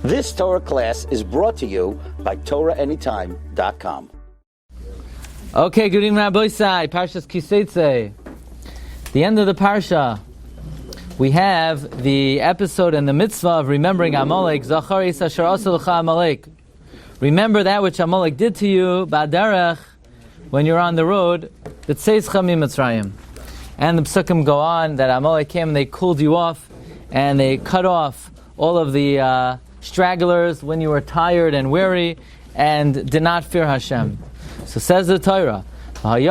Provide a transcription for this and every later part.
This Torah class is brought to you by TorahAnytime.com. Okay, good evening, Rabbi. Parshas Seitzei. The end of the Parsha. We have the episode and the mitzvah of remembering Amalek. Zachar es asher asa lecha Amalek. Remember that which Amalek did to you, ba'derech, when you're on the road, b'tzeischa miMitzrayim. And the psukim go on that Amalek came and they cooled you off, and they cut off all of the stragglers when you were tired and weary, and did not fear Hashem. So says the Torah, and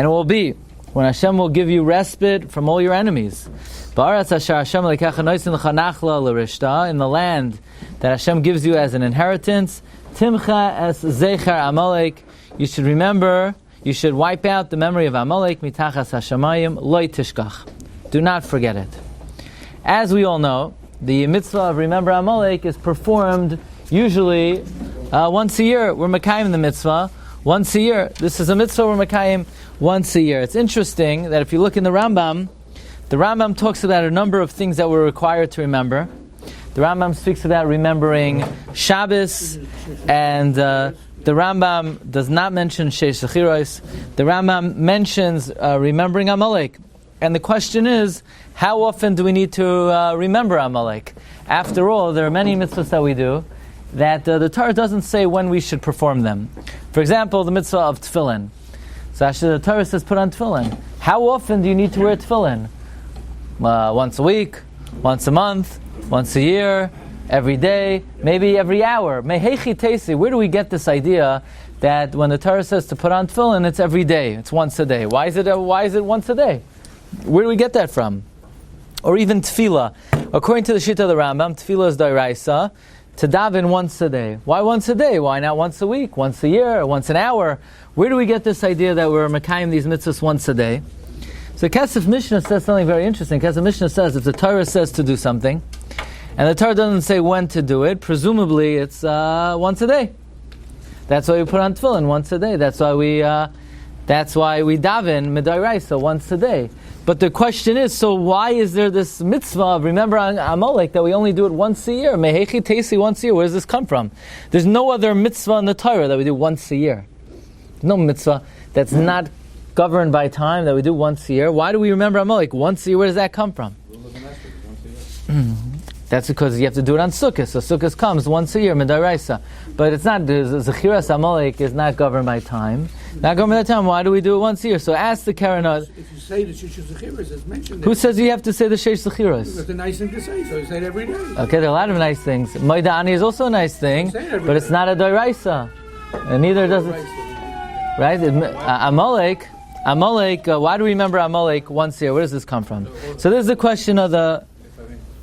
it will be when Hashem will give you respite from all your enemies. In the land that Hashem gives you as an inheritance, Timcha es zecher Amalek, you should remember, you should wipe out the memory of Amalek, mitachas hashamayim, loy tishkach. Do not forget it. As we all know, the mitzvah of remember Amalek is performed usually once a year. We're Mekayim the mitzvah once a year. This is a mitzvah we're Mekayim once a year. It's interesting that if you look in the Rambam talks about a number of things that we're required to remember. The Rambam speaks about remembering Shabbos, and the Rambam does not mention Sheish Zechiros. The Rambam mentions remembering Amalek. And the question is, how often do we need to remember Amalek? After all, there are many mitzvahs that we do that the Torah doesn't say when we should perform them. For example, the mitzvah of tefillin. So actually the Torah says put on tefillin. How often do you need to wear tefillin? Once a week, once a month, once a year, every day, maybe every hour. Mehechi teisi. Where do we get this idea that when the Torah says to put on tefillin, it's every day, it's once a day? Why is it once a day? Where do we get that from? Or even tefillah. According to the Shita of the Rambam, tefillah is d'oraisa, to daven once a day. Why once a day? Why not once a week, once a year, once an hour? Where do we get this idea that we're mekayim these mitzvahs once a day? So Kesef Mishnah says something very interesting. Kesef Mishnah says if the Torah says to do something, and the Torah doesn't say when to do it, presumably it's once a day. That's why we put on tefillin once a day. That's why we daven midaraisa once a day. But the question is, so why is there this mitzvah of remember Amalek that we only do it once a year? Mehechi teisi, once a year. Where does this come from? There's no other mitzvah in the Torah that we do once a year. No mitzvah that's not governed by time that we do once a year. Why do we remember Amalek once a year? Where does that come from? That's because you have to do it on Sukkot. So Sukkot comes once a year, midaraisa. But it's not, Zechiras Amalek is not governed by time. Not governed by time, why do we do it once a year? So ask the Karanot. If you say the Sheish Zechiras as mentioned. Who says you have to say the Sheish Zechiras? It's a nice thing to say, so you say it every day. Okay, there are a lot of nice things. Moida Ani is also a nice thing, but it's not a doraisa. And neither does it. Right? Amalek, why do we remember Amalek once a year? Where does this come from? So this is the question of the...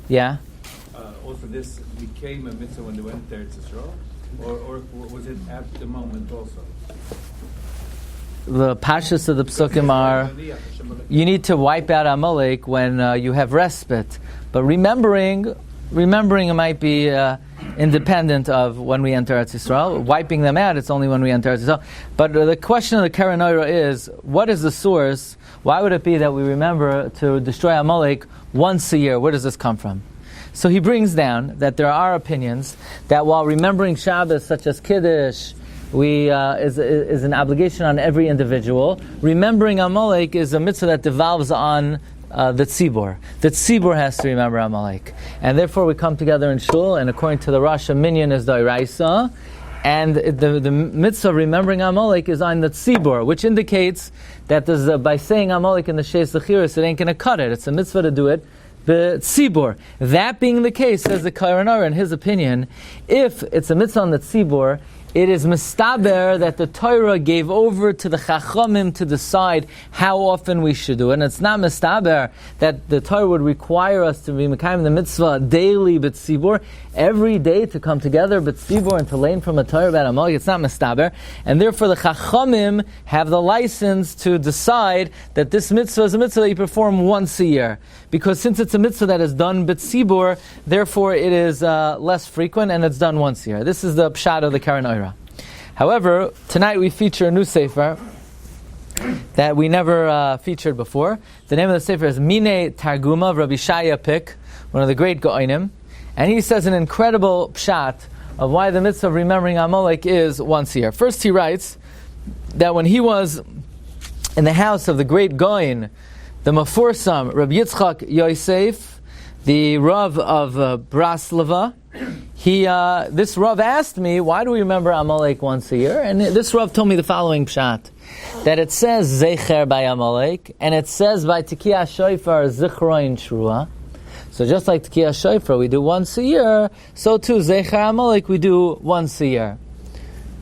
Yeah? Also, this became a mitzvah when they went there to Israel, or was it at the moment also? The Parshas of the psukim are, you need to wipe out Amalek when you have respite. But remembering it might be independent of when we enter Eretz Yisrael. Wiping them out, it's only when we enter Eretz Yisrael. But the question of the Keren Oira is, what is the source? Why would it be that we remember to destroy Amalek once a year? Where does this come from? So he brings down that there are opinions that while remembering Shabbos, such as Kiddush, is an obligation on every individual, remembering Amalek is a mitzvah that devolves on the tzibor. The tzibor has to remember Amalek. And therefore we come together in shul, and according to the Rosh, a minyan is d'oraisa, and the mitzvah of remembering Amalek is on the tzibor, which indicates that by saying Amalek in the Sheish Zechiros, it ain't going to cut it. It's a mitzvah to do it. The tzibor. That being the case, says the Karanor, in his opinion, if it's a mitzvah on the tzibor, it is mistaber that the Torah gave over to the Chachamim to decide how often we should do it. And it's not mistaber that the Torah would require us to be mekayim the mitzvah daily b'tzibur, every day to come together b'tzibur and to learn from a Torah about Amalek. It's not mistaber. And therefore the Chachamim have the license to decide that this mitzvah is a mitzvah that you perform once a year. Because since it's a mitzvah that is done b'tzibur, therefore it is less frequent and it's done once a year. This is the pshat of the Karen Oira. However, tonight we feature a new sefer that we never featured before. The name of the sefer is Mine Targuma of Rabbi Shaya Pick, one of the great Go'inim, and he says an incredible pshat of why the mitzvah of remembering Amalek is once a year. First, he writes that when he was in the house of the great Goin, the Mefursam, Rabbi Yitzchak Yosef, the Rav of Braslava, this Rav asked me, why do we remember Amalek once a year? And this Rav told me the following pshat, that it says Zecher by Amalek, and it says by Tekiyah Shofar Zichroin Trua. So just like Tekiyah Shofar we do once a year, so too Zecher Amalek we do once a year.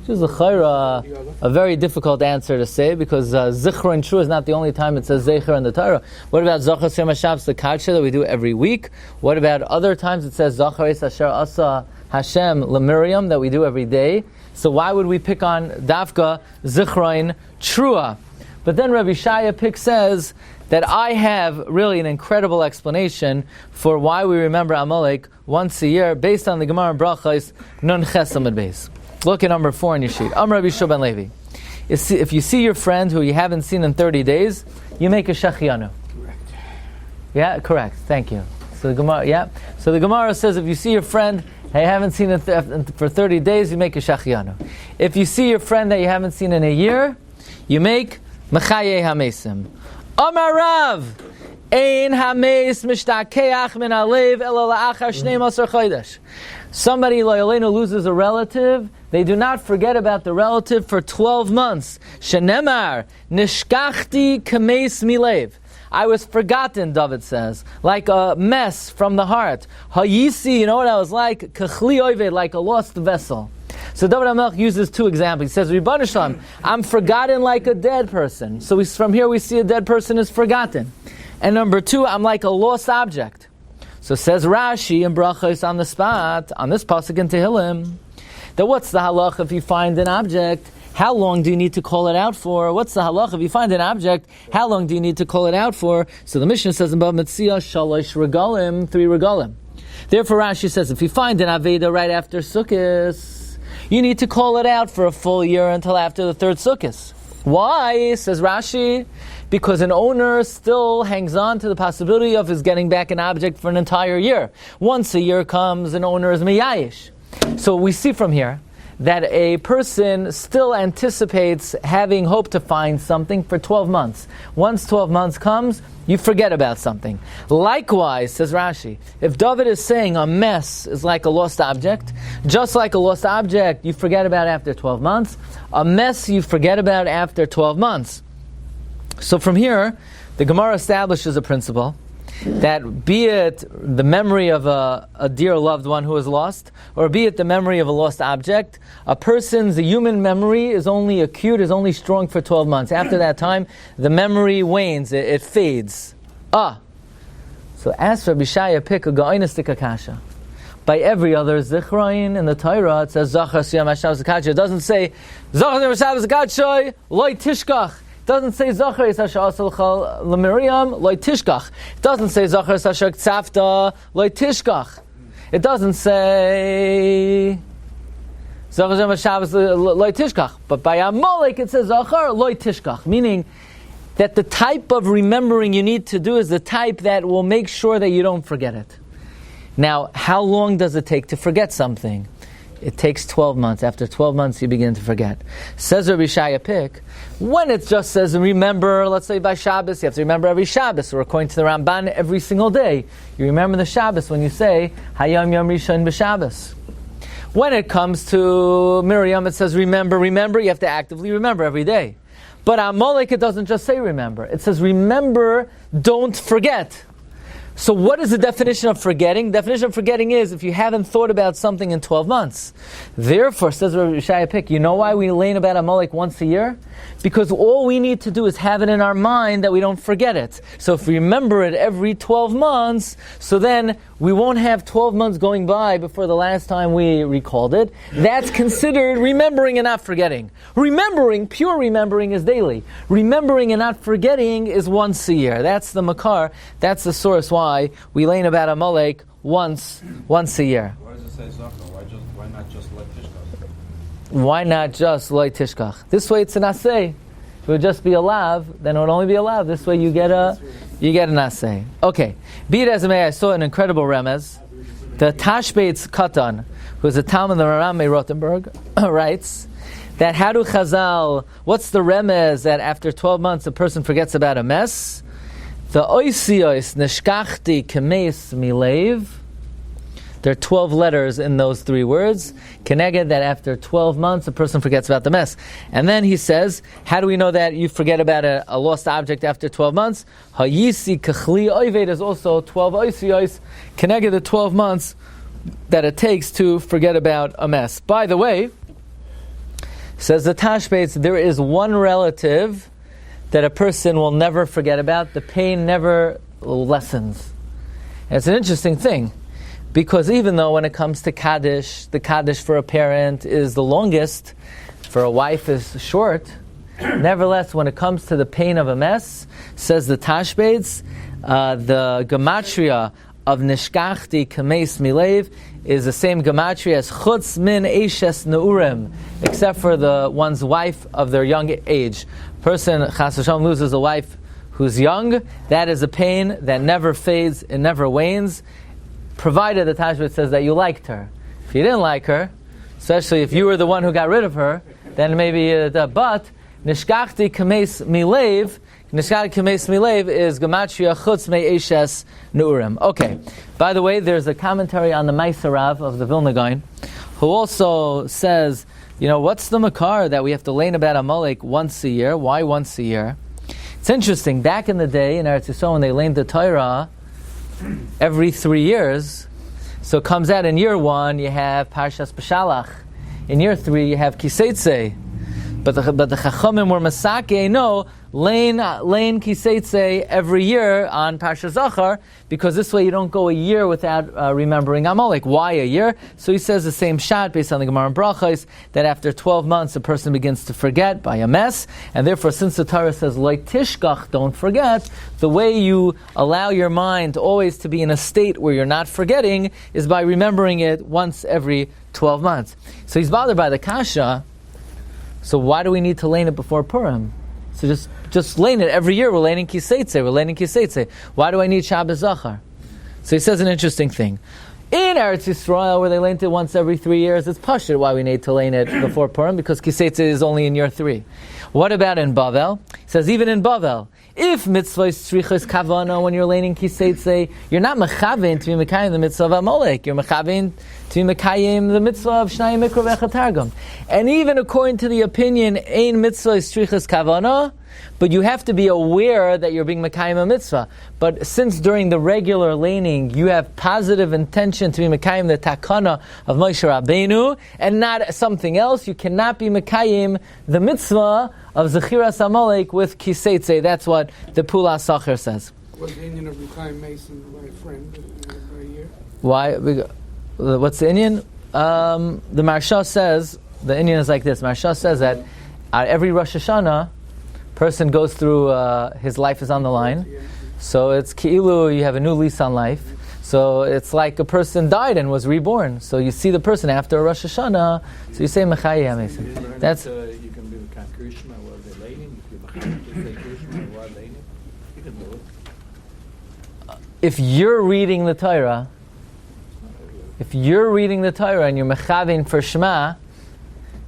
Which is a very difficult answer to say, because Zichroin Trua is not the only time it says Zecher in the Torah. What about Zachar Yom HaShabbos, the Kadsha that we do every week? What about other times it says Zachar Es Asher Asa Hashem LeMiriam that we do every day? So why would we pick on Dafka Zichroin Trua? But then Rabbi Shaya says that I have really an incredible explanation for why we remember Amalek once a year, based on the Gemara in Brachos Nun Ches Amud Beis. Look at number 4 in your sheet. Rabbi Shua ben Levi. If you see your friend who you haven't seen in 30 days, you make a shechianu. Correct. Yeah, correct. Thank you. So the Gemara says if you see your friend you haven't seen it for 30 days, you make a shechianu. If you see your friend that you haven't seen in a year, you make mechaye hamesim. Amar Rav, ein hames mishtakeach min alev ela la'achar 12 chodesh. Somebody loyalenu loses a relative, they do not forget about the relative for 12 months. Shenemar nishkachti kames milev. I was forgotten, David says, like a mess from the heart. Hayisi, you know what I was like? Kachli oived, like a lost vessel. So David HaMelech uses 2 examples. He says, Ribbon Shalom, I'm forgotten like a dead person. So from here we see a dead person is forgotten. And number 2, I'm like a lost object. So says Rashi in Brachos on the spot, on this pasuk in Tehillim, that what's the halach if you find an object? How long do you need to call it out for? What's the halach if you find an object? How long do you need to call it out for? So the Mishnah says in Bava Metzia, shalosh regalim, 3 regalim. Therefore Rashi says, if you find an Aveda right after Sukkot, you need to call it out for a full year until after the 3rd Sukkot. Why? Says Rashi, because an owner still hangs on to the possibility of his getting back an object for an entire year. Once a year comes, an owner is miyayish. So we see from here that a person still anticipates having hope to find something for 12 months. Once 12 months comes, you forget about something. Likewise, says Rashi, if David is saying a mess is like a lost object, just like a lost object you forget about after 12 months, a mess you forget about after 12 months. So from here, the Gemara establishes a principle that be it the memory of a dear loved one who is lost, or be it the memory of a lost object, a person's human memory is only acute, is only strong for 12 months. After that time, the memory wanes, it fades. So as Rabbi Shaya pick a Ga'inastik Akasha. By every other Zichrain in the Torah, it says Zachar Yom HaShabbos Akasha. It doesn't say Zachar Yom HaShabbos Akasha, Loi Tishkach. It doesn't say Zachar Yisasha Asalcha LeMiriam Loi Tishkach. It doesn't say Zachar Yisasha Tzafta Loi Tishkach. It doesn't say Zachar Yom HaShabbos Loi Tishkach. But by Amalek it says Zachar Loi Tishkach, meaning that the type of remembering you need to do is the type that will make sure that you don't forget it. Now, how long does it take to forget something? It takes 12 months. After 12 months, you begin to forget. Says Rabbi Shaya Pick, when it just says remember, let's say by Shabbos, you have to remember every Shabbos, or according to the Ramban, every single day. You remember the Shabbos when you say Hayom Yom Rishon b'Shabbos. When it comes to Miriam, it says remember, you have to actively remember every day. But Amalek, it doesn't just say remember. It says remember, don't forget. So what is the definition of forgetting? The definition of forgetting is if you haven't thought about something in 12 months. Therefore, says Rabbi Shaya Pick, you know why we learn about Amalek once a year? Because all we need to do is have it in our mind that we don't forget it. So if we remember it every 12 months, so then we won't have 12 months going by before the last time we recalled it. That's considered remembering and not forgetting. Remembering, pure remembering, is daily. Remembering and not forgetting is once a year. That's the makar, that's the source why we learn about Amalek once a year. Why does it say Zachar? Why not just let Tishkach? Why not just Loi Tishkach? This way it's an aseh. If it would just be a lav, then it would only be a lav. This way you get a You get an assay. Okay. Be it as it may, I saw an incredible remez. The Tashbeitz Katan, who is a Talmud of Rambam Rothenburg, writes that how do Chazal, what's the remez that after 12 months a person forgets about a mess? The oisios neshkachti kemes milev. There are 12 letters in those 3 words. Keneged, that after 12 months a person forgets about the mess. And then he says, how do we know that you forget about a lost object after 12 months? Hayisi kachli oived is also 12 oisios. Keneged, the 12 months that it takes to forget about a mess. By the way, says the Tashbeitz, there is one relative that a person will never forget about. The pain never lessens. And it's an interesting thing. Because even though when it comes to Kaddish, the Kaddish for a parent is the longest, for a wife is short, nevertheless, when it comes to the pain of a mess, says the Tashbeitz, the gematria of Nishkachti Kameis Milev is the same gematria as Chutz Min Eishes Neurim, except for the one's wife of their young age. Person, Chas Hashem, loses a wife who's young, that is a pain that never fades, it never wanes, provided the Tashbit says that you liked her. If you didn't like her, especially if you were the one who got rid of her, then maybe, but Nishkachti Kameis Milev, Nishkachti Kameis Milev is Gematria Chutz Me Eishes Neurim. Okay. By the way, there's a commentary on the Maisarav of the Vilna Gaon, who also says, what's the makar that we have to learn about Amalek once a year? Why once a year? It's interesting. Back in the day in Eretz Yisrael, when they learned the Torah every 3 years, so it comes out in year 1 you have Parshas B'Shalach, in year 3 you have Ki Seitzei, but the Chachamim were Masake, no, Lein Ki Seitzei every year on Parsha Zachar, because this way you don't go a year without remembering Amalek. Why a year? So he says the same shot based on the Gemara and Brachos, that after 12 months a person begins to forget by a mess, and therefore since the Torah says Lo Tishkach, don't forget, the way you allow your mind always to be in a state where you're not forgetting is by remembering it once every 12 months. So he's bothered by the kasha, so why do we need to lane it before Purim? So just lane it every year. We're laning Ki Seitzei. Why do I need Shabbos Zachar? So he says an interesting thing. In Eretz Yisrael, where they lane it once every 3 years, it's pashut why we need to lane it before Purim, because Ki Seitzei is only in year 3. What about in Bavel? He says even in Bavel, if mitzvah is tzrichas kavana when you're laning Ki Seitzei, you're not mechavin to be mekayim the mitzvah of Amalek. You're mechavin to be mekayim the mitzvah of Shnai Mikra V'Chatargum. And even according to the opinion, ein mitzvah is tzrichas kavana, but you have to be aware that you're being mekayim a mitzvah. But since during the regular laning you have positive intention to be mekayim the takana of Moshe Rabbeinu and not something else, you cannot be mekayim the mitzvah of Zechiras Amalek with Ki Seitzei. That's what the Pula Sacher says. What's the Indian of Ruchaim Mason, my friend, a year? Why? What's the Indian? The Marsha says, the Indian is like this. Marsha says that every Rosh Hashanah, person goes through, his life is on the line. So it's Ki'ilu, you have a new lease on life. So it's like a person died and was reborn. So you see the person after Rosh Hashanah, so you say Mechayeh Mason. That's... you can be the Krishma while they're laning. If you say Krishma while laning, you can do it. If you're reading the Torah, and you're Mechavin for Shema,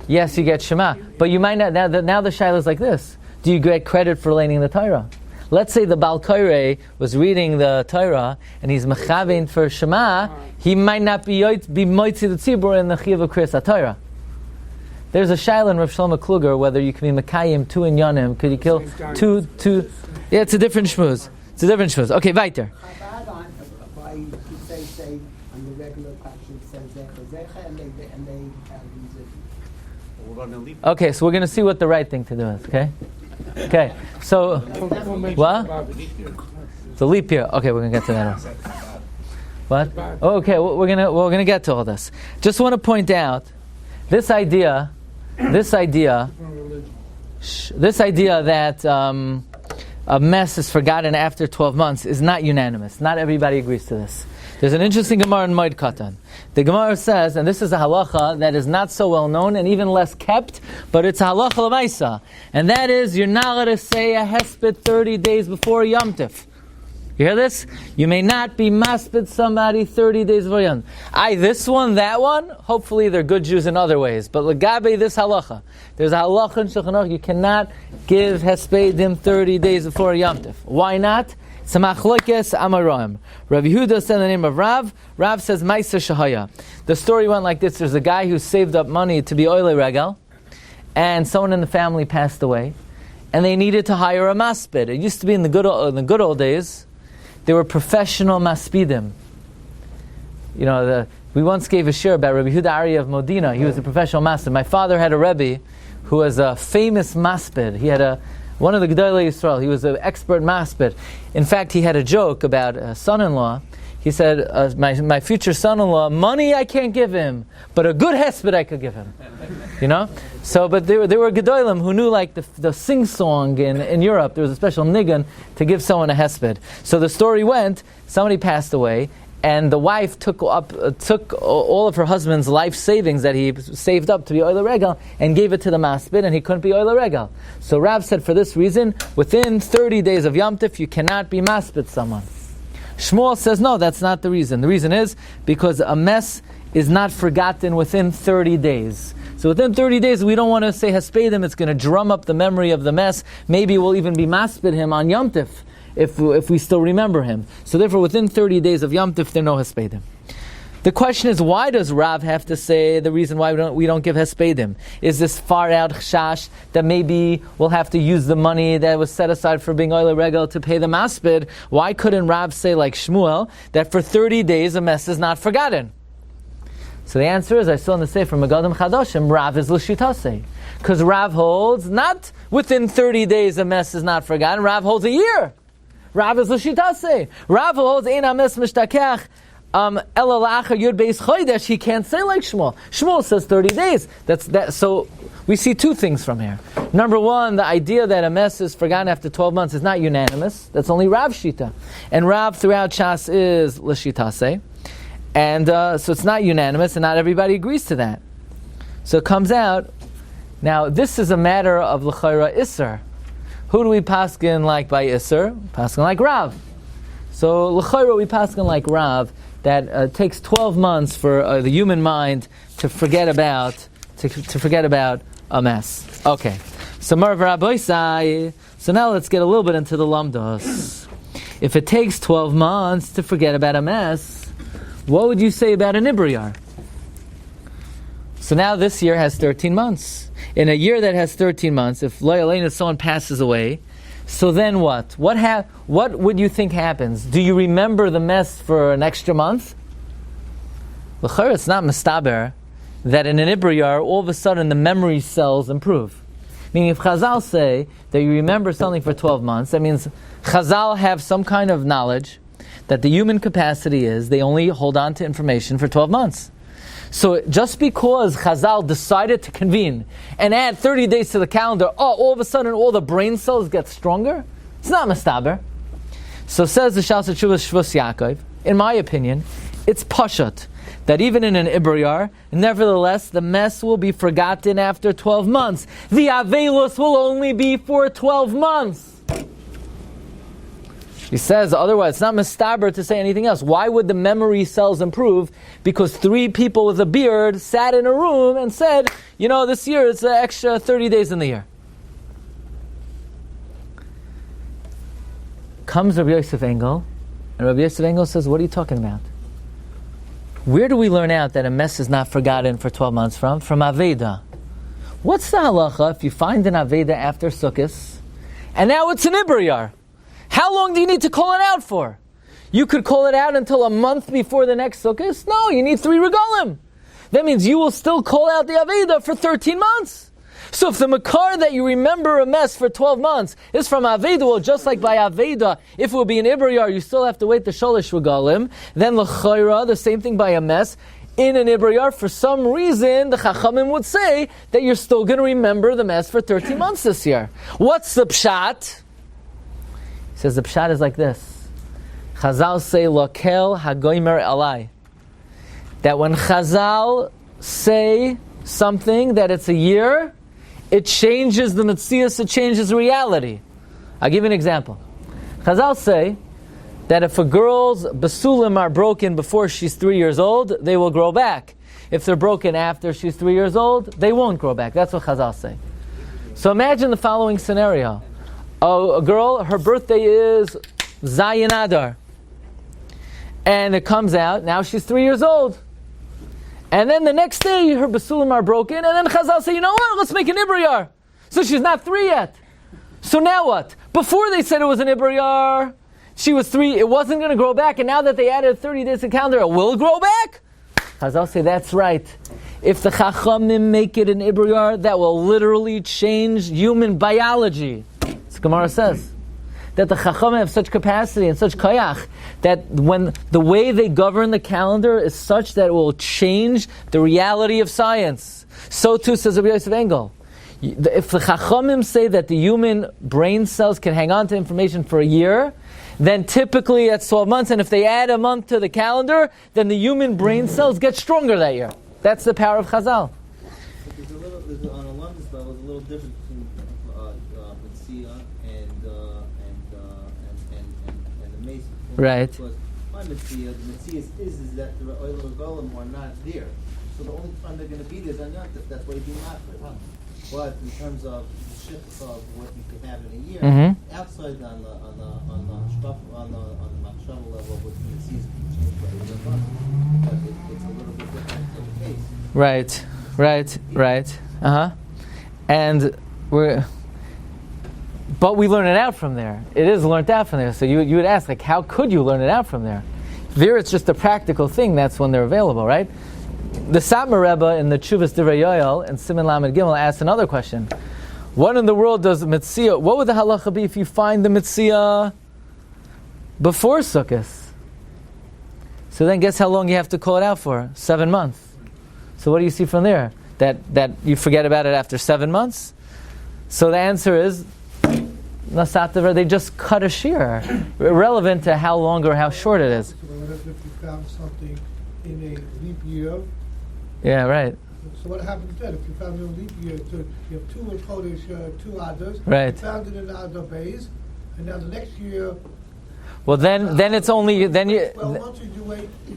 yes, you get Shema. But you might not, now the Shaila is like this. Do you get credit for laning the Torah? Let's say the Baal Koirei was reading the Torah and he's Mechavin for Shema, he might not be Moitzi the Tzibur in the Chiv of Kriyas HaTorah. There's a Shaila in Rav Shlomo Kluger whether you can be Mekayim 2 in Yonim. Could you kill two? Yeah, it's a different shmuz. Okay, weiter. Okay, so we're going to see what the right thing to do is, okay? So, what? It's a leap year. Okay, we're going to get to that also. What? Okay, we're going to get to all this. Just want to point out, this idea that a mess is forgotten after 12 months is not unanimous. Not everybody agrees to this. There's an interesting Gemara in Moed Katan. The Gemara says, and this is a halacha that is not so well known and even less kept, but it's a halacha l'maisa, and that is you're not allowed to say a hesped 30 days before Yom Tif. You hear this? You may not be maspid somebody 30 days before Yom. This one, that one, hopefully they're good Jews in other ways. But legabe this halacha. There's a halacha in Shulchan Aruch, you cannot give hespedim 30 days before Yom Tov. Why not? It's a machlokes amaroim. Rabbi Yehuda said in the name of Rav. Rav says, Ma'aser Shahaya. The story went like this. There's a guy who saved up money to be oile regal, and someone in the family passed away, and they needed to hire a maspid. It used to be in the good old days, they were professional maspidim. You know, we once gave a shiur about Rabbi Yehuda Arya of Modena. He was a professional maspid. My father had a Rabbi who was a famous maspid. He had one of the Gedolei Yisrael. He was an expert maspid. In fact, he had a joke about a son-in-law. He said, my future son-in-law, money I can't give him, but a good hesped I could give him. You know? So, but there were Gedolim who knew like the sing-song in Europe. There was a special niggun to give someone a hesped. So the story went, somebody passed away, and the wife took all of her husband's life savings that he saved up to be oile regal and gave it to the maspid, and he couldn't be oile regal. So Rav said, for this reason, within 30 days of Yom Tov, you cannot be maspid someone. Shmuel says, no, that's not the reason. The reason is because a mess is not forgotten within 30 days. So within 30 days, we don't want to say hespedim. It's going to drum up the memory of the mess. Maybe we'll even be maspid him on Yom Tov if we still remember him. So therefore, within 30 days of Yom Tov, there are no hespedim. The question is, why does Rav have to say the reason why we don't give hespedim? Is this far out chash that maybe we'll have to use the money that was set aside for being oile regal to pay the maspid? Why couldn't Rav say like Shmuel that for 30 days a mess is not forgotten? So the answer is, I saw in the Sefer Megadim Chadoshim, Rav is l'shitase. Because Rav holds not within 30 days a mess is not forgotten. Rav holds a year. Rav is l'shitase. Rav holds ein ames mishtakech. He can't say like Shmuel. Shmuel says 30 days. So we see two things from here. Number one, the idea that a mess is forgotten after 12 months is not unanimous. That's only Rav Shita. And Rav throughout Shas is l'shitase. And so it's not unanimous, and not everybody agrees to that. So it comes out, now this is a matter of l'chayra Isser. Who do we paskin like by Isser? Paskin like Rav. So l'chayra we paskin like Rav, that it takes 12 months for the human mind to forget about a mess. Okay, so Marv Rabbi Sai. So now let's get a little bit into the lamdos. If it takes 12 months to forget about a mess, what would you say about an ibriyar? So now this year has 13 months. In a year that has 13 months, if lo yaleinu someone passes away, so then what? What would you think happens? Do you remember the mess for an extra month? L'chayr, it's not mistaber that in an ibriyar, all of a sudden the memory cells improve. Meaning if Chazal say that you remember something for 12 months, that means Chazal have some kind of knowledge that the human capacity is they only hold on to information for 12 months. So just because Chazal decided to convene and add 30 days to the calendar, all of a sudden all the brain cells get stronger? It's not mistaber. So says the Shas Teshuvos Shvus Yaakov, in my opinion, it's pashat, that even in an ibriyar, nevertheless, the mess will be forgotten after 12 months. The avelus will only be for 12 months. He says, otherwise, it's not mistaber to say anything else. Why would the memory cells improve? Because 3 people with a beard sat in a room and said, this year it's an extra 30 days in the year. Comes Rabbi Yosef Engel, and Rabbi Yosef Engel says, what are you talking about? Where do we learn out that a mess is not forgotten for 12 months from? From Aveda. What's the halacha if you find an Aveda after Sukkot, and now it's an ibriyar? How long do you need to call it out for? You could call it out until a month before the next Sukkot? No, you need 3 regalim. That means you will still call out the Aveda for 13 months. So if the makar that you remember a mess for 12 months is from Aveda, well, just like by Aveda, if it would be an ibriyar, you still have to wait the sholish regalim. Then l'chayra, the same thing by a mess. In an ibriyar, for some reason, the chachamim would say that you're still going to remember the mess for 13 months this year. What's the pshat? He says the pshat is like this. Chazal say, Lokel hagoymer alai. That when Chazal say something, that it's a year, it changes the metzius, it changes reality. I'll give you an example. Chazal say that if a girl's basulim are broken before she's 3 years old, they will grow back. If they're broken after she's 3 years old, they won't grow back. That's what Chazal say. So imagine the following scenario. A girl, her birthday is Zayin Adar. And it comes out, now she's 3 years old. And then the next day, her basulim are broken, and then Chazal say, you know what, let's make an Ibriyar. So she's not 3 yet. So now what? Before they said it was an Ibriyar, she was 3, it wasn't going to grow back, and now that they added 30 days to calendar, it will grow back? Chazal say, that's right. If the Chachamim make it an Ibriyar, that will literally change human biology. As Gemara says. That the Chachamim have such capacity and such koyach, that when the way they govern the calendar is such that it will change the reality of science. So too says Rabbi Yosef Engel. If the Chachamim say that the human brain cells can hang on to information for a year, then typically that's 12 months, and if they add a month to the calendar, then the human brain cells get stronger that year. That's the power of Chazal. On a London level, it's a little different between Mitzvah and the Mason. Right. Because my Mitzvah, the Mitzvah is that the oil of golem are not there. So the only time they're going to be there is on Yom Tov. That's why you do not. But in terms of the shift of what you could have in a year, outside on the machshava level, what the Mitzvah can change by the month. But it's a little bit different in the case. Right. But we learn it out from there. It is learned out from there. So you would ask, like, how could you learn it out from there? There, it's just a practical thing. That's when they're available, right? The Satmar Rebbe in the Tshuvas Divrei Yoel and Siman Lamed Gimel asked another question. What in the world does Mitzvah? What would the halacha be if you find the Mitzvah before Sukkot? So then, guess how long you have to call it out for? 7 months. So what do you see from there? That you forget about it after 7 months? So the answer is, Nasatavar, they just cut a shiur, irrelevant to how long or how short it is. So what if you found something in a leap year? Yeah, right. So what happens then? If you found in a leap year, you have 2 in Chodesh, 2 others. Right. You found it in Adar Beis, and now the next year. Well, then it's only then you. 12 months, you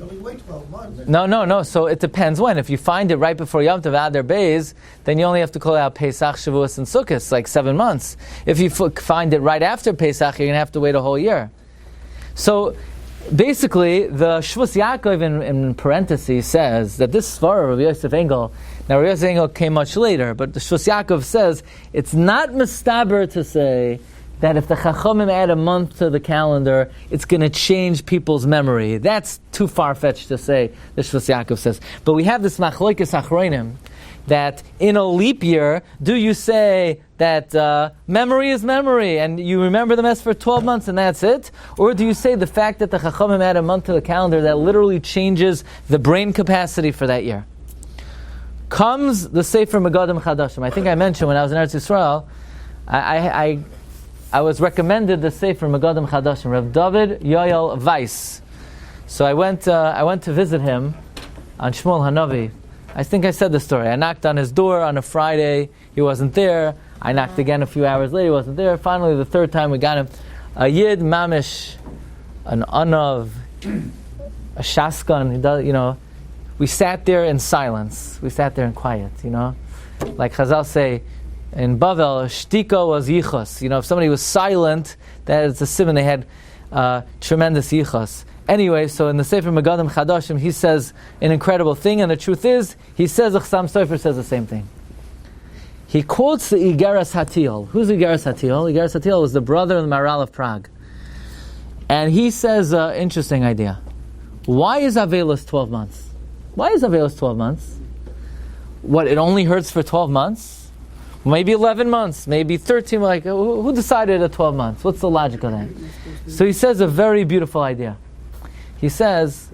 only wait 12 months. No. So it depends when. If you find it right before Yom Tov Adar Beis, then you only have to call out Pesach, Shavuos, and Sukkot, like 7 months. If you find it right after Pesach, you're going to have to wait a whole year. So basically, the Shvus Yaakov in parentheses says that this Svara of Rabbi Yosef Engel. Now, Rabbi Yosef Engel came much later, but the Shvus Yaakov says it's not mistaber to say that if the Chachamim add a month to the calendar, it's going to change people's memory. That's too far-fetched to say, the Shvus Yaakov says. But we have this Machlokes Achronim, that in a leap year, do you say that memory is memory, and you remember the mess for 12 months and that's it? Or do you say the fact that the Chachamim add a month to the calendar, that literally changes the brain capacity for that year? Comes the Sefer Megadim Chadashim. I think I mentioned when I was in Eretz Yisrael, I was recommended the Sefer Megadim Chadashim, Rav David Yoel Weiss. So I went to visit him on Shmuel Hanavi. I think I said the story. I knocked on his door on a Friday. He wasn't there. I knocked again a few hours later. He wasn't there. Finally, the third time we got him. A Yid Mamish, an Anav, a Shaskan. We sat there in silence. We sat there in quiet. Like Chazal say, in Bavel, shtika was yichos. If somebody was silent, that is a siman. They had tremendous yichos. Anyway, so in the Sefer Megadim Chadashim, he says an incredible thing, and the truth is, he says, Chasam Sofer says the same thing. He quotes the Igeras Hatil. Who's Igeras Hatil? Igeras Hatil was the brother of the Maharal of Prague. And he says an interesting idea. Why is Avelos 12 months? Why is Avelos 12 months? What, it only hurts for 12 months? Maybe 11 months, maybe 13, like, who decided at 12 months? What's the logic of that? So he says a very beautiful idea. He says,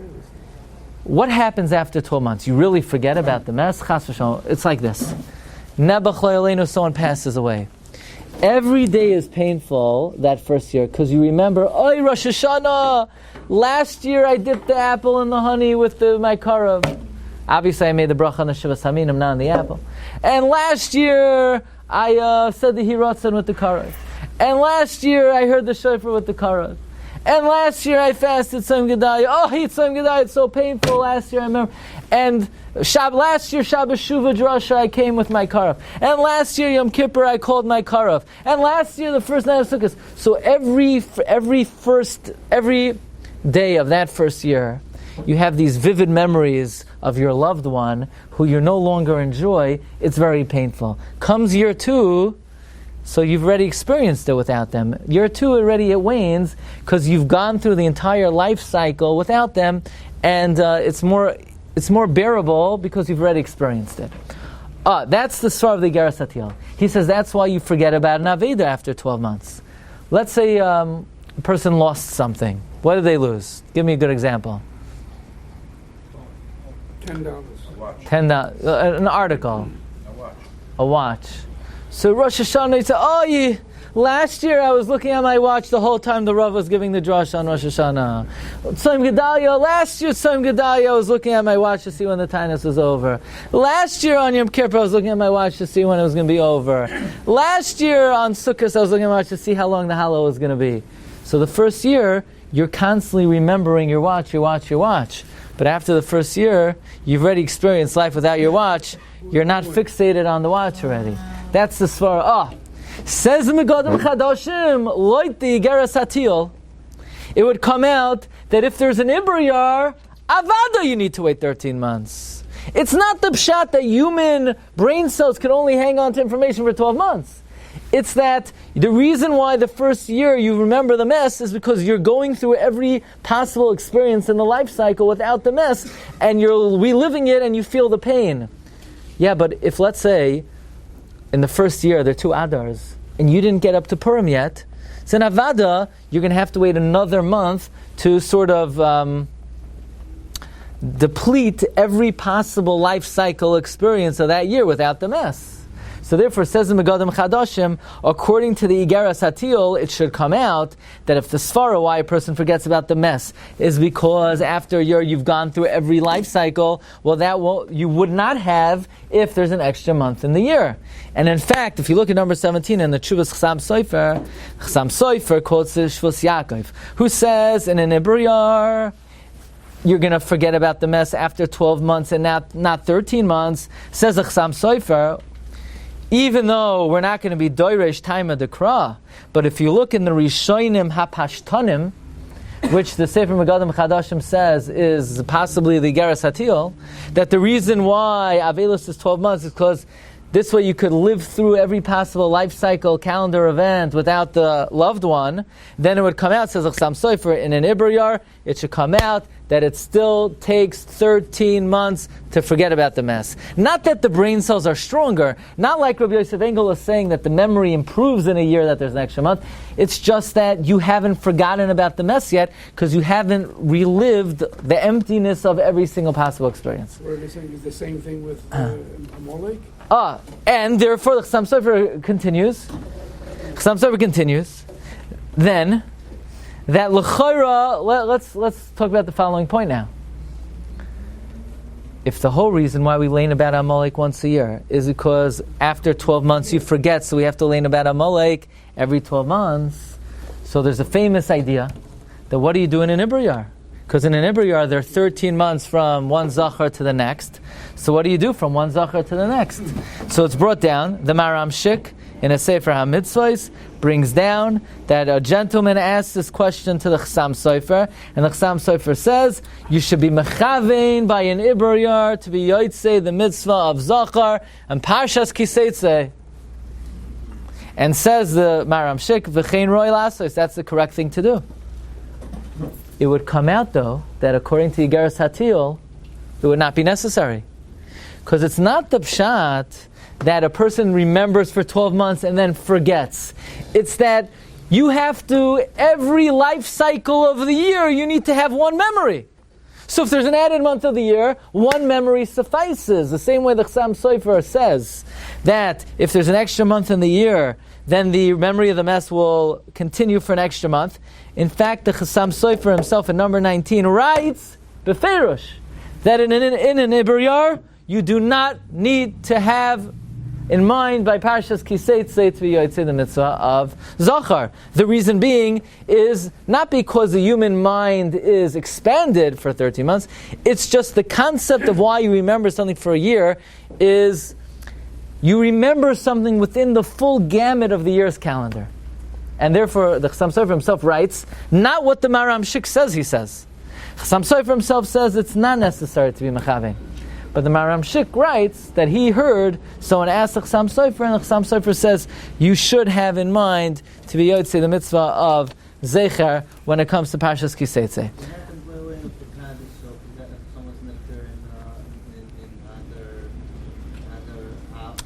what happens after 12 months? You really forget about the mess? It's like this. Someone passes away. Every day is painful that first year, because you remember, Oy, Rosh Hashanah! Last year I dipped the apple in the honey with my karav. Obviously, I made the bracha on the Shivas Haminim, not on the apple. And last year, I said the Hiratzon with the karas. And last year, I heard the shofar with the karas. And last year I fasted Tzom Gedalia. Oh, I ate Tzom Gedalia. It's so painful. Last year I remember. And last year Shabbos Shuvah Drasha I came with my karaf. And last year Yom Kippur I called my karaf. And last year the first night of Sukkot. So every day of that first year, you have these vivid memories of your loved one who you no longer enjoy. It's very painful. Comes year 2, so you've already experienced it without them. Year 2 already it wanes because you've gone through the entire life cycle without them, and it's more bearable because you've already experienced it. That's the svar of the Igeres Hatiyel. He says that's why you forget about an Aveda after 12 months. Let's say a person lost something. What did they lose? Give me a good example. $10. $10. An article. A watch. So Rosh Hashanah, you say, last year I was looking at my watch the whole time the Rav was giving the drash on Rosh Hashanah. Tzom Gedalia, last year Tzom Gedalia I was looking at my watch to see when the Tainus was over. Last year on Yom Kippur I was looking at my watch to see when it was going to be over. Last year on Sukkot I was looking at my watch to see how long the Hallel was going to be. So the first year, you're constantly remembering your watch. But after the first year, you've already experienced life without your watch. You're not fixated on the watch already. That's the svara. Says Megadim Chadashim, like the Igeres Hatiyel, it would come out that if there's an Ibriyar, Avada, you need to wait 13 months. It's not the pshat that human brain cells can only hang on to information for 12 months. It's that the reason why the first year you remember the mess is because you're going through every possible experience in the life cycle without the mess, and you're reliving it and you feel the pain. Yeah, but if, let's say, in the first year there are 2 Adars, and you didn't get up to Purim yet, so in Avada, you're going to have to wait another month to sort of deplete every possible life cycle experience of that year without the mess. So therefore, says in Megadim Chadashim, according to the Igeres Hatiyel, it should come out that if the svara why a person forgets about the mess is because after a year you've gone through every life cycle, well, you would not have if there's an extra month in the year. And in fact, if you look at number 17 in the Chuvas Chasam Sofer quotes Shvus Yaakov, who says in an Ibriyar, you're going to forget about the mess after 12 months and not 13 months. Says the Chasam Sofer, even though we're not going to be doiresh time of the Kra, but if you look in the Rishonim HaPashtanim, which the Sefer Megadim Chadashim says is possibly the Igeres Hatiyel, that the reason why Avelos is 12 months is because this way you could live through every possible life cycle calendar event without the loved one. Then it would come out, says Chasam Sofer, in an Ibriyar, it should come out that it still takes 13 months to forget about the mess. Not that the brain cells are stronger, not like Rabbi Yosef Engel is saying that the memory improves in a year that there's an extra month. It's just that you haven't forgotten about the mess yet because you haven't relived the emptiness of every single possible experience. Where they're saying is the same thing with Amalek? And therefore the Chasam Sofer continues. Then that l'chayra, let's talk about the following point now. If the whole reason why we learn about Amalek once a year is because after 12 months you forget, so we have to learn about Amalek every 12 months, so there's a famous idea that what do you do in an Ibriyar? Because in an Ibriyar there are 13 months from one Zachar to the next. So what do you do from one Zachar to the next? So it's brought down, the Maram Shik in a Sefer HaMitzvahs brings down that a gentleman asks this question to the Chasam Sofer, and the Chasam Sofer says, you should be mechavein by an Ibriyar to be yotzei the mitzvah of Zachar and Parshas ki Seitzei. And says the Maram Shik, v'chein roi lasos, that's the correct thing to do. It would come out though, that according to Igeres Hatiyel, it would not be necessary. Because it's not the pshat that a person remembers for 12 months and then forgets. It's that you have to, every life cycle of the year, you need to have one memory. So if there's an added month of the year, one memory suffices. The same way the Chasam Sofer says that if there's an extra month in the year, then the memory of the mess will continue for an extra month. In fact, the Chasam Sofer himself in number 19 writes, Befeirush, that in an Ibriyar, you do not need to have in mind by Parshas Ki Seitzei to be Yotzei the mitzvah of Zachar. The reason being is not because the human mind is expanded for 13 months, it's just the concept of why you remember something for a year is you remember something within the full gamut of the year's calendar. And therefore, the Chassam Sofer himself writes, not what the Maram Shik says he says. Chassam Sofer himself says it's not necessary to be mechavein. But the Maram Shik writes that he heard someone ask the Chassam Sofer, and the Chassam Sofer says you should have in mind to be Yotzei the mitzvah of Zecher when it comes to Parshas Ki Seitzei. What happens with the Kaddish, so if someone's nectar in other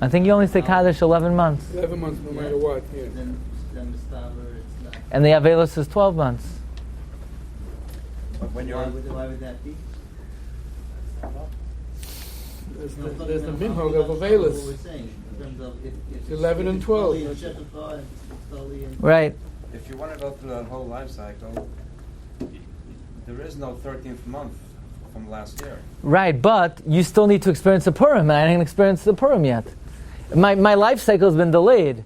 I think you only say Kaddish 11 months. 11 months, no matter what. Yeah. then the Staver, it's not. And the Avelos is 12 months. But when you're Why would that be? There's the minhag of What Avelis. we're saying, in terms of if It's 11 and 12. Right. If you want to go through that whole life cycle, there is no 13th month from last year. Right, but you still need to experience the Purim, and I didn't experience the Purim yet. My life cycle has been delayed.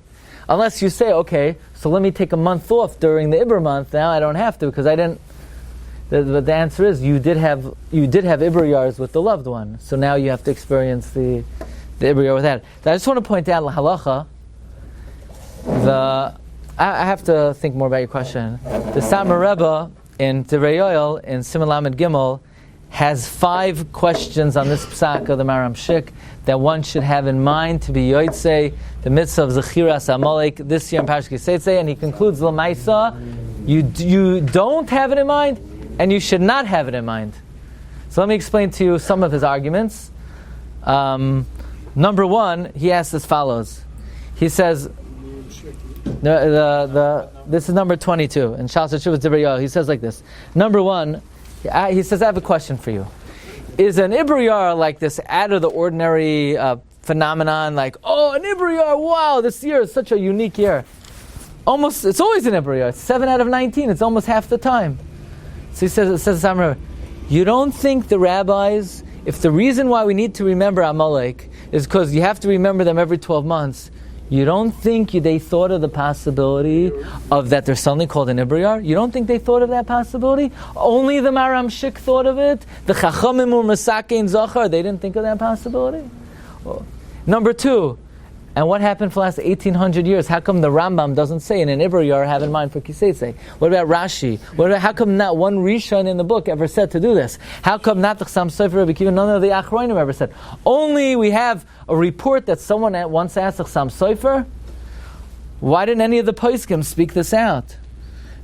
Unless you say, okay, so let me take a month off during the Ibr month. Now I don't have to because I didn't. The answer is you did have Ibr yars with the loved one, so now you have to experience the Ibr yar with that. I just want to point out halacha. I have to think more about your question. The Satmar Rebbe in Divrei Yoel in Siman Lamed Gimel has 5 questions on this psak of the Maram Shik that one should have in mind to be Yotzei, the mitzvah of Zechiras Amalek this year in Parshas Ki Seitzei, and he concludes L'maisa, you don't have it in mind, and you should not have it in mind. So let me explain to you some of his arguments. Number 1, he asks as follows. He says, this is number 22 in Shas Teshuvos Divrei Yoel. He says like this. Number 1, he says, I have a question for you. Is an Ibr Yar like this out of the ordinary phenomenon, like, oh, an Ibr Yar, wow, this year is such a unique year? It's always an Ibr Yar. It's 7 out of 19. It's almost half the time. So he says, you don't think the rabbis, if the reason why we need to remember Amalek is because you have to remember them every 12 months, you don't think they thought of the possibility of that they're suddenly called an Ibr Yar? You don't think they thought of that possibility? Only the Maram Shik thought of it? The Chachamim or Masakein Zachar, they didn't think of that possibility? Number 2, and what happened for the last 1800 years? How come the Rambam doesn't say in an Ibr Yar have in mind for Ki Seitzei? What about Rashi? How come not one Rishon in the book ever said to do this? How come not the Chassam Sofer, Rabbi Kiva, none of the Achronim ever said? Only we have a report that someone once asked the Chassam Sofer. Why didn't any of the poskim speak this out?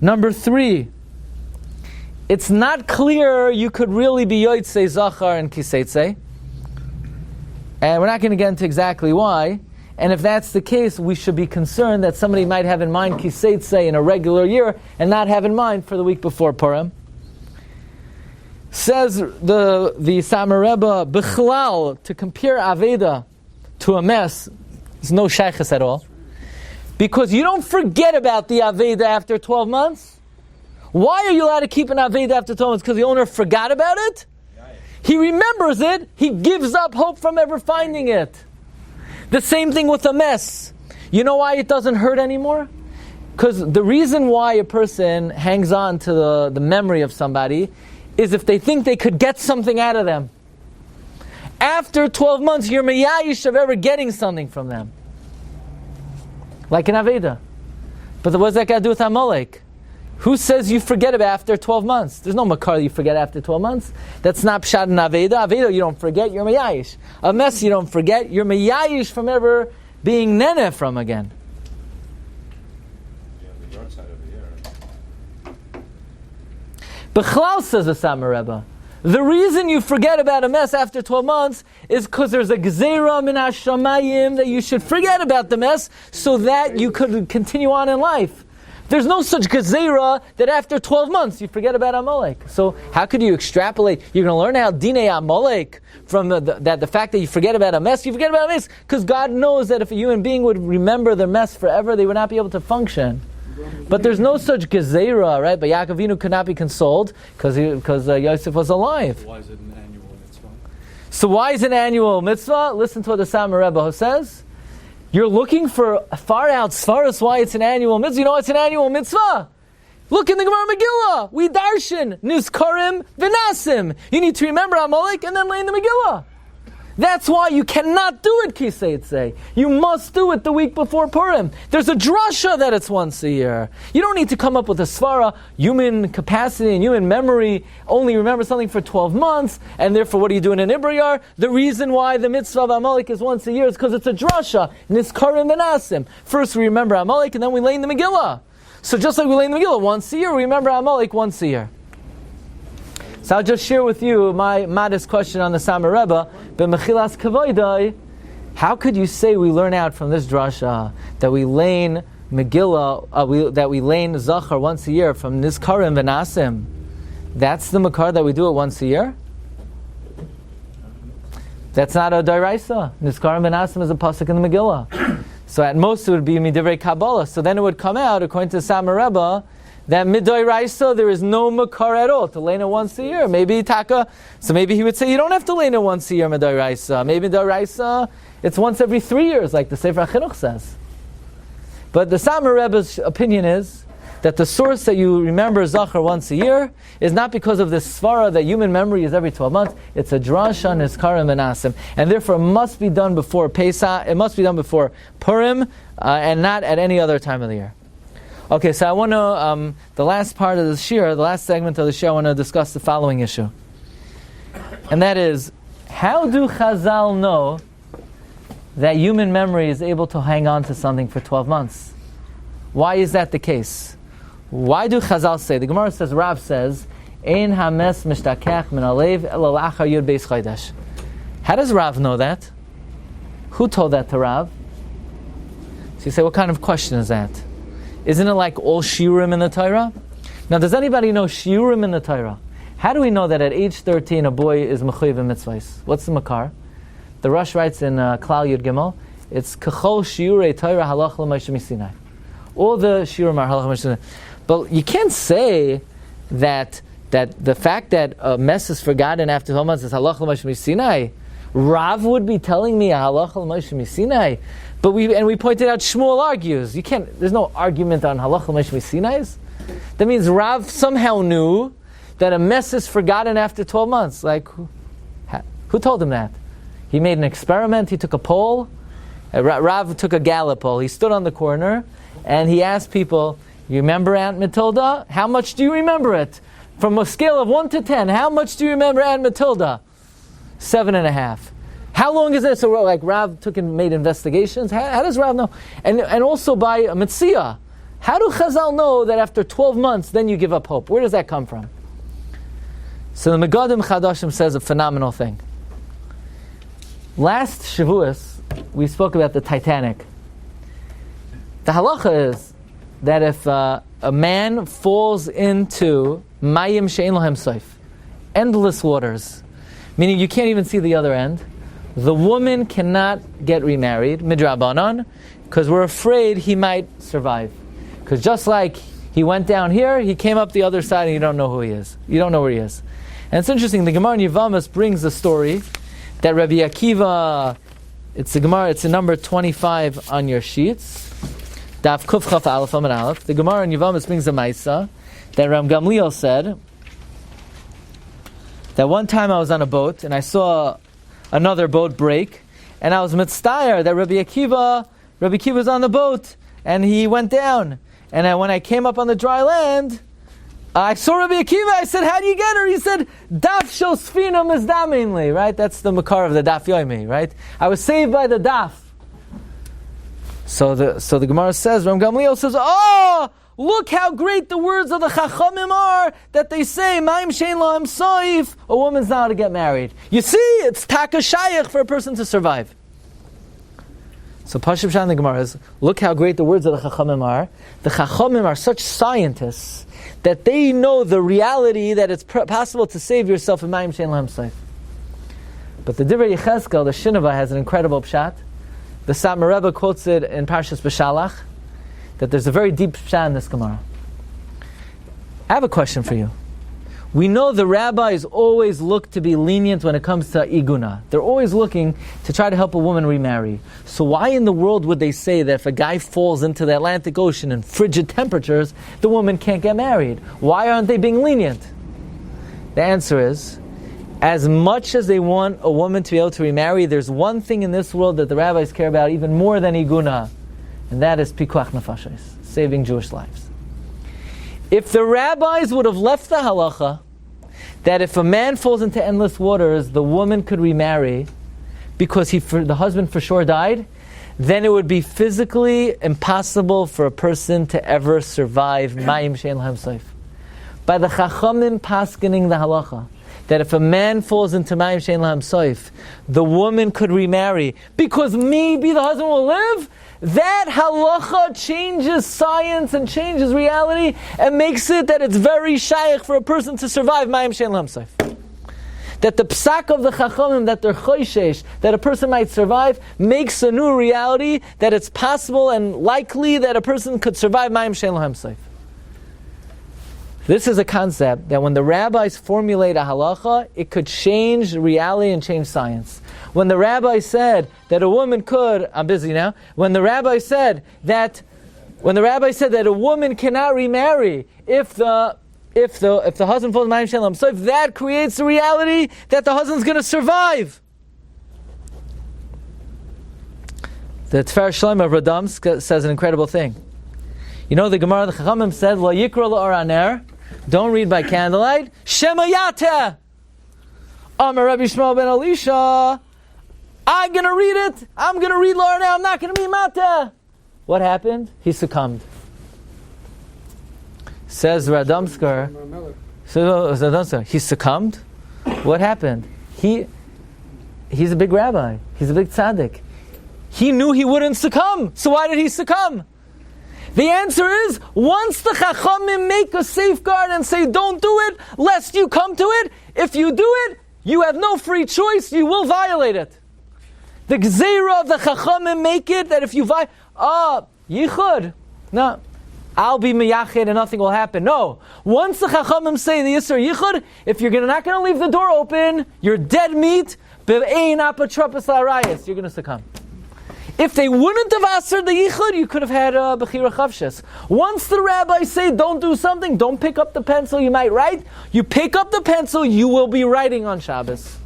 Number 3, it's not clear you could really be Yotzei Zachar and Ki Seitzei. And we're not going to get into exactly why. And if that's the case, we should be concerned that somebody might have in mind Ki Seitzei in a regular year and not have in mind for the week before Purim. Says the Satmar Rebbe, B'chlal, to compare Aveda to a mess, there's no shaykhs at all. Because you don't forget about the Aveda after 12 months. Why are you allowed to keep an Aveda after 12 months? Because the owner forgot about it? He remembers it, he gives up hope from ever finding it. The same thing with a mess. You know why it doesn't hurt anymore? Because the reason why a person hangs on to the memory of somebody is if they think they could get something out of them. After 12 months, you're meyayish of ever getting something from them. Like an Aveda. But what's that got to do with Amalek? Who says you forget about after 12 months? There's no makar you forget after 12 months. That's not pshat in Aveda. Aveda you don't forget, you're meyayish. A mess you don't forget, you're meyayish from ever being nene from again. The yard side of the year. B'chlal, says the Satmar Rebbe, the reason you forget about a mess after 12 months is because there's a gzeira min hashamayim that you should forget about the mess so that you could continue on in life. There's no such gezerah that after 12 months you forget about Amalek. So how could you extrapolate? You're going to learn how dinei Amalek from the fact that you forget about a mess. You forget about a mess because God knows that if a human being would remember their mess forever, they would not be able to function. But there's no such gezerah, right? But Yaakov Avinu could not be consoled because Yosef was alive. Why is it an annual mitzvah? So why is it an annual mitzvah? Listen to what the Satmar Rebbe says. You're looking for far out svaras why it's an annual mitzvah. You know it's an annual mitzvah? Look in the Gemara Megillah. We darshan nizkarim v'nasim. You need to remember Amalek and then lay in the Megillah. That's why you cannot do it, Seitzei. You must do it the week before Purim. There's a drasha that it's once a year. You don't need to come up with a svara, human capacity and human memory, only remember something for 12 months, and therefore what are you doing in Ibrayar? The reason why the mitzvah of Amalek is once a year is because it's a drasha, Niskarim V'nasim. First we remember Amalek and then we lay in the Megillah. So just like we lay in the Megillah once a year, we remember Amalek once a year. So I'll just share with you my modest question on the Samer Rebbe. B'mechilas kavoidai, how could you say we learn out from this drasha that we lane Megillah, that we lane Zachar once a year from Nizkarim V'nasim? That's the makar that we do it once a year? That's not a Dairaisa. Nizkarim V'nasim is a pasuk in the Megillah. So at most it would be Midivrei Kabbalah. So then it would come out, according to the Samer Rebbe, that midday raisa there is no makar at all to lena once a year. Maybe taka. So maybe he would say you don't have to lena once a year midday raisa. Maybe midday raisa it's once every 3 years, like the Sefer HaChinuch says. But the Samer Rebbe's opinion is that the source that you remember Zachar once a year is not because of this svara that human memory is every 12 months. It's a drasha nizkarim v'nasim, and therefore it must be done before Pesach. It must be done before Purim, and not at any other time of the year. Okay, so I want to, the last part of the Shiur, the last segment of the Shiur, I want to discuss the following issue. And that is, how do Chazal know that human memory is able to hang on to something for 12 months? Why is that the case? Why do Chazal say? The Gemara says, Rav says, Ein hames mishtakech min alev ela lachar yud beis chodesh. How does Rav know that? Who told that to Rav? So you say, what kind of question is that? Isn't it like all shiurim in the Torah? Now, does anybody know shiurim in the Torah? How do we know that at age 13 a boy is mechuyev in mitzvahs? What's the makar? The Rosh writes in Klal Yud Gimel, it's kachol shiurei Torah halach l'Moshe Misinai. All the shiurim are halach l'Moshe Misinai. But you can't say that the fact that a mess is forgotten after 12 months is halach l'Moshe Misinai. Rav would be telling me a halach l'Moshe Misinai. But we pointed out Shmuel argues. There's no argument on halach l'Moshe Misinai. That means Rav somehow knew that a mess is forgotten after 12 months. Like, who told him that? He made an experiment, he took a poll. Rav took a Gallup poll. He stood on the corner and he asked people, you remember Aunt Matilda? How much do you remember it? From a scale of 1 to 10, how much do you remember Aunt Matilda? 7.5. How long is it? So like Rav took and made investigations. How does Rav know? And also by a Metzia. How do Chazal know that after 12 months then you give up hope? Where does that come from? So the Megadim Chadashim says a phenomenal thing. Last Shavuos we spoke about the Titanic. The halacha is that if a man falls into Mayim She'en Lahem Soif, endless waters, meaning you can't even see the other end, the woman cannot get remarried, midrabanan, because we're afraid he might survive. Because just like he went down here, he came up the other side and you don't know who he is. You don't know where he is. And it's interesting, the Gemara in Yevamos brings the story that Rabbi Akiva, it's the Gemara, it's in number 25 on your sheets, Daf Kuf Chaf Aleph Amud Aleph. The Gemara in Yevamos brings a Maisa that Ram Gamliel said that one time I was on a boat and I saw another boat break, and I was mitztayer that Rabbi Akiva was on the boat, and he went down. And when I came up on the dry land, I saw Rabbi Akiva. I said, "How do you get her?" He said, "Daf shel sfina mizdaminli." Right? That's the makar of the daf yomi. Right? I was saved by the daf. So the Gemara says, Ram Gamliel says, "Oh, look how great the words of the Chachamim are that they say, Ma'im she'en lahem soif, a woman's not to get married." You see, it's taka shayach for a person to survive. So Parsha Pshat in the Gemara is, look how great the words of the Chachamim are. The Chachamim are such scientists that they know the reality that it's possible to save yourself in Ma'im she'en lahem soif. But the Divrei Yechezkel, the Shinava, has an incredible pshat. The Samer Rebbe quotes it in Parshas B'Shalach, that there's a very deep pshat in this Gemara. I have a question for you. We know the rabbis always look to be lenient when it comes to iguna. They're always looking to try to help a woman remarry. So why in the world would they say that if a guy falls into the Atlantic Ocean in frigid temperatures, the woman can't get married? Why aren't they being lenient? The answer is, as much as they want a woman to be able to remarry, there's one thing in this world that the rabbis care about even more than iguna, and that is pikuach nefashos, saving Jewish lives. If the rabbis would have left the halacha that if a man falls into endless waters, the woman could remarry because the husband for sure died, then it would be physically impossible for a person to ever survive Mayim Shein Lahem Sof. By the Chachamim paskening the halacha that if a man falls into Mayim Shein Lahem Sof, the woman could remarry because maybe the husband will live. That halacha changes science and changes reality and makes it that it's very shaykh for a person to survive Mayim Shein Lahem Sof. That the psak of the chachamim, that they're choishesh, that a person might survive, makes a new reality that it's possible and likely that a person could survive Mayim Shein Lahem Sof. This is a concept that when the rabbis formulate a halacha, it could change reality and change science. When the rabbi said that a woman could, I'm busy now. When the rabbi said that a woman cannot remarry if the husband falls in Mayim Shein Lahem Sof, that creates the reality that the husband's going to survive. The Tfer Shlomo of Radomsk says an incredible thing. You know, the Gemara of the Chachamim said, "Lo yikra la'or haner," don't read by candlelight. Shema yateh. Amar Rabbi Shmuel ben Elisha, I'm going to read it. I'm going to read la'or haner. I'm not going to be mateh. What happened? He succumbed. Says Radomsker. He succumbed. What happened? He's a big rabbi. He's a big tzaddik. He knew he wouldn't succumb. So why did he succumb? The answer is, once the Chachamim make a safeguard and say, don't do it, lest you come to it, if you do it, you have no free choice, you will violate it. The Gzeira of the Chachamim make it that if you yichud, no, I'll be miyached and nothing will happen. No. Once the Chachamim say the Yisur yichud, if you're not going to leave the door open, you're dead meat, you're going to succumb. If they wouldn't have answered the yichud, you could have had bechira chavshes. Once the rabbis say don't do something, don't pick up the pencil, you might write. You pick up the pencil, you will be writing on Shabbos.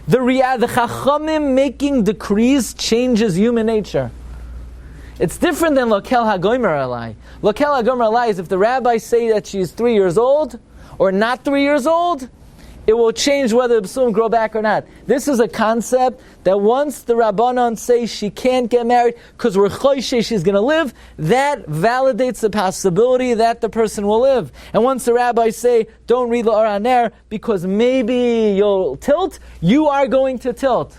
The Chachamim making decrees changes human nature. It's different than lokel hagomer alai. Lokel hagomer alai is if the rabbis say that she's 3 years old or not 3 years old, it will change whether the psulim grow back or not. This is a concept that once the Rabbanon say she can't get married because we're choishe she's going to live, that validates the possibility that the person will live. And once the rabbis say don't read la'or haner because maybe you'll tilt, you are going to tilt.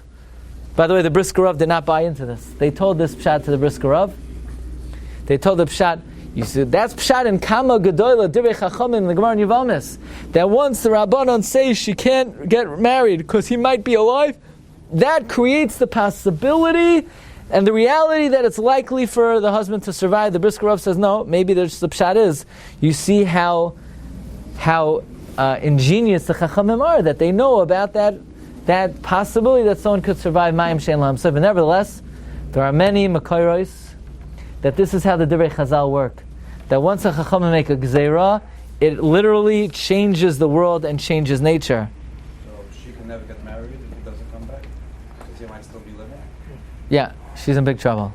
By the way, the Brisker Rav did not buy into this. They told this pshat to the Brisker Rav. They told the pshat, you see, that's pshat in Kama Gedola Divrei Chachamim in the Gemara in Yevamos, that once the Rabbanon says she can't get married because he might be alive, that creates the possibility and the reality that it's likely for the husband to survive. The Brisker Rav says no, maybe there's the pshat is. You see how ingenious the Chachamim are, that they know about that possibility that someone could survive Mayim Shein Lahem Sof. But nevertheless, there are many Makairos that this is how the Divrei Chazal work. That once a Chachamim make a Gzeira, it literally changes the world and changes nature. So she can never get married if he doesn't come back? Because he might still be living? Yeah, she's in big trouble.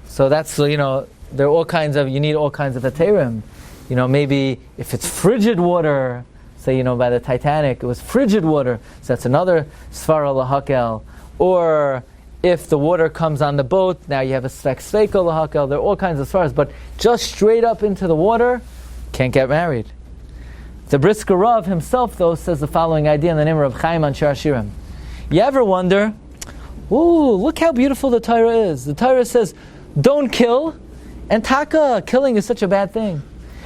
So that's, there are all kinds of, you need all kinds of heterim. Maybe if it's frigid water, say, by the Titanic, it was frigid water, so that's another Svara Lahakel. Or if the water comes on the boat, now you have a Svek Sveiko Lahakel. There are all kinds of Svaras, but just straight up into the water, can't get married. The Brisker Rav himself, though, says the following idea in the name of Rav Chaim on Shir Hashirim. You ever wonder, look how beautiful the Torah is. The Torah says, don't kill, and taka, killing is such a bad thing.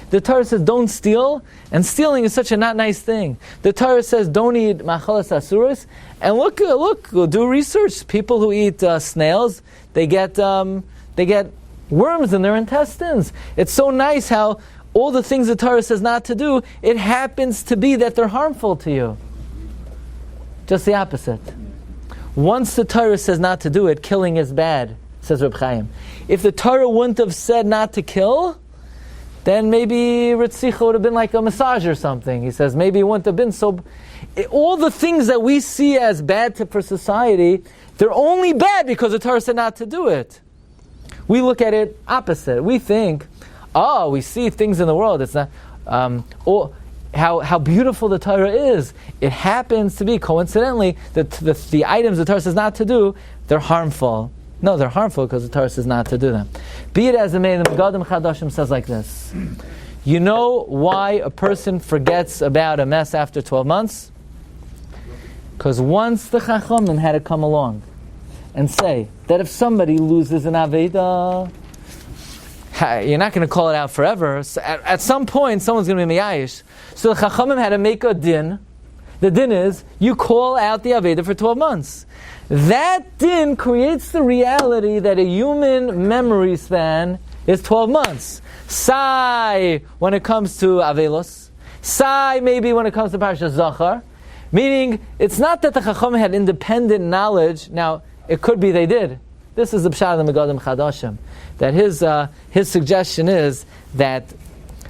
The Torah says don't steal, and stealing is such a not nice thing. The Torah says don't eat machalas asuros, and look, do research. People who eat snails, they get worms in their intestines. It's so nice how all the things the Torah says not to do, it happens to be that they're harmful to you. Just the opposite. Once the Torah says not to do it, killing is bad, says Reb Chaim. If the Torah wouldn't have said not to kill, then maybe Ritzicha would have been like a massage or something. He says maybe it wouldn't have been so... All the things that we see as bad for society, they're only bad because the Torah said not to do it. We look at it opposite. We think, we see things in the world. It's not... how beautiful the Torah is. It happens to be, coincidentally, that the items the Torah says not to do, they're harmful. No, they're harmful because the Torah says not to do them. Be it as it may, the Megadim Chadashim says like this. You know why a person forgets about a mess after 12 months? Because once the Chachamim had to come along and say that if somebody loses an Aveda, you're not going to call it out forever. So at some point, someone's going to be Meyayish. So the Chachamim had to make a din. The din is, you call out the Aveda for 12 months. That din creates the reality that a human memory span is 12 months. Sai when it comes to Avelos. Sai maybe when it comes to Parshas Zachar. Meaning, it's not that the Chacham had independent knowledge. Now, it could be they did. This is the Pshat of the Megadim Chadashim. That his suggestion is that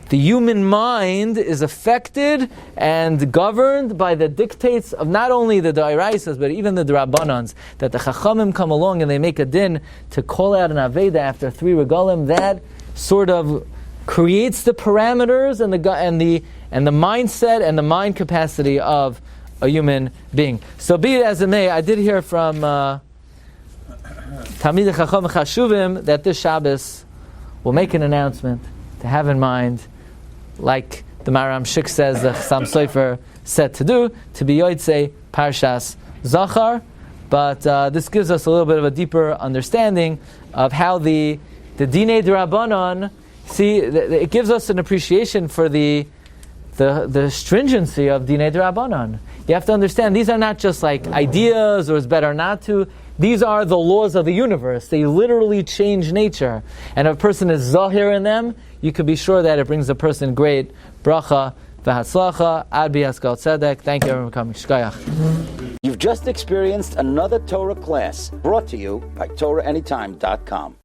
the human mind is affected and governed by the dictates of not only the D'oraisas, but even the D'Rabbanans. That the Chachamim come along and they make a din to call out an Aveda after 3 regalim. That sort of creates the parameters and the mindset and the mind capacity of a human being. So be it as it may, I did hear from Talmidei Chacham Chashuvim that this Shabbos will make an announcement to have in mind, like the Maram Shik says, the Chassam Sofer said to do, to be Seitzei Parshas Zachar. But this gives us a little bit of a deeper understanding of how the Dinei D'Rabbanan, it gives us an appreciation for the stringency of Dinei D'Rabbanan. You have to understand, these are not just like ideas or it's better not to. These are the laws of the universe. They literally change nature. And if a person is zahir in them, you can be sure that it brings a person great bracha v'hatzlacha. Ad b'yaskal tzedek. Thank you everyone for coming. Shkoyach. You've just experienced another Torah class brought to you by TorahAnytime.com.